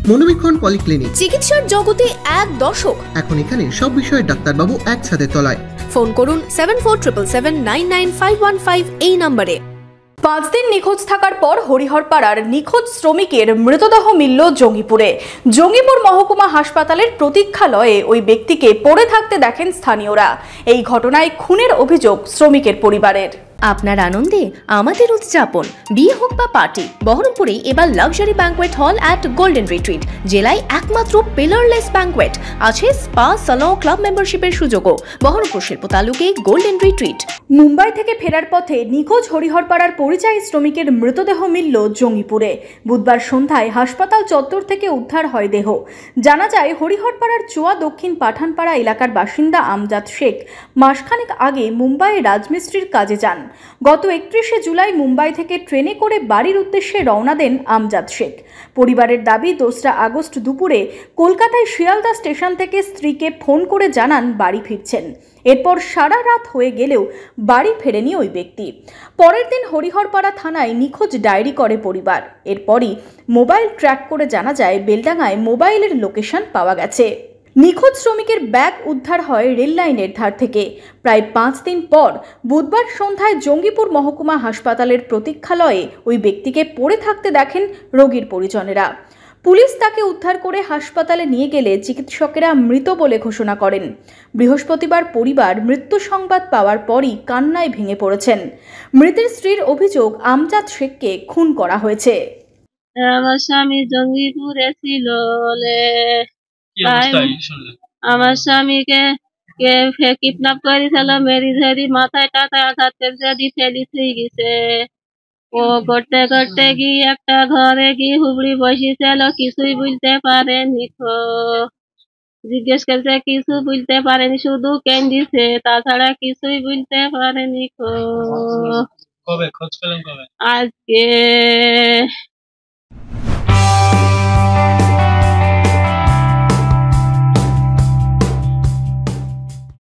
মনোবীক্ষণ polyclinic, চিকিৎসার জগতে এক দশক। এখন এখানে সব বিষয়ে ডাক্তারবাবু একসাথে তলায়। ফোন করুন 7477999515 এই নম্বরে। 5 দিন নিখোঁজ থাকার পর হরিহরপাড়ার নিখোঁজ শ্রমিকের মৃতদেহ মিলল জঙ্গিপুরে। জঙ্গিপুর মহকুমা হাসপাতালের প্রতীক্ষালয়ে ওই ব্যক্তিকে পড়ে থাকতে দেখেন স্থানীয়রা। এই ঘটনায় খুনের অভিযোগ শ্রমিকের পরিবারের। আপনার আনন্দে আমাদের উদযাপন, বিয়ে হোক বা পার্টি, বহরমপুরে এবার luxury banquet hall at golden retreat. জেলায় একমাত্র পিলারলেস ব্যাঙ্কোয়েট, আছে স্পা, সালন, ক্লাব মেম্বারশিপের সুযোগও। বহরমপুর শিল্প তালুকে গোল্ডেন রিট্রিট। মুম্বাই থেকে ফেরার পথে নিখোঁজ হরিহরপাড়ার পরিযায়ী শ্রমিকের মৃতদেহ মিলল জঙ্গিপুরে। বুধবার সন্ধ্যায় হাসপাতাল চত্বর থেকে উদ্ধার হয় দেহ। জানা যায়, হরিহরপাড়ার চোয়া দক্ষিণ পাঠানপাড়া এলাকার বাসিন্দা আমজাদ শেখ মাসখানেক আগে মুম্বাইয়ে রাজমিস্ত্রির কাজে যান। গত 31শে জুলাই মুম্বাই থেকে ট্রেনে করে বাড়ির উদ্দেশ্যে রওনা দেন আমজাদ শেখ। পরিবারের দাবি, 2রা আগস্ট দুপুরে কলকাতায় শিয়ালদা স্টেশন থেকে স্ত্রীকে ফোন করে জানান বাড়ি ফিরছেন। এরপর সারা রাত হয়ে গেলেও বাড়ি ফেরেনি ওই ব্যক্তি। পরের দিন হরিহরপাড়া থানায় নিখোঁজ ডায়েরি করে পরিবার। এরপরই মোবাইল ট্র্যাক করে জানা যায়, বেলডাঙ্গায় মোবাইলের লোকেশন পাওয়া গেছে। নিখোঁজ শ্রমিকের ব্যাগ উদ্ধার হয় রেল লাইনের ধার থেকে। প্রায় 5 দিন পর বুধবার সন্ধ্যায় জঙ্গিপুর মহকুমা হাসপাতালের প্রতীক্ষালয়ে ওই ব্যক্তিকে পড়ে থাকতে দেখেন রোগীর পরিজনেরা। পুলিশ তাকে উদ্ধার করে হাসপাতালে নিয়ে গেলে চিকিৎসকেরা মৃত বলে ঘোষণা করেন। বৃহস্পতিবার পরিবার মৃত্যু সংবাদ পাওয়ার পরই কান্নায় ভেঙে পড়েছেন। মৃতের স্ত্রীর অভিযোগ, আমজাদ শেখকে খুন করা হয়েছে। আমার স্বামী জঙ্গিপুরে ছিল, আমার স্বামীকে কিডন্যাপ করেছিল, মেরি ধরি মাথায় টাথায় আঘাত করে দিয়ে ফেলি থুই গেছে। ও করতে করতে গিয়ে একটা ঘরে গিয়ে হুবড়ি বসেছিল, কিছুই বুঝতে পারেনি। জিজ্ঞেস করছে, কিছু বুঝতে পারেনি, শুধু কেন্দিছে, তাছাড়া কিছুই বুঝতে পারেনি। কবে খোঁজ পেলেন? কবে? আজকে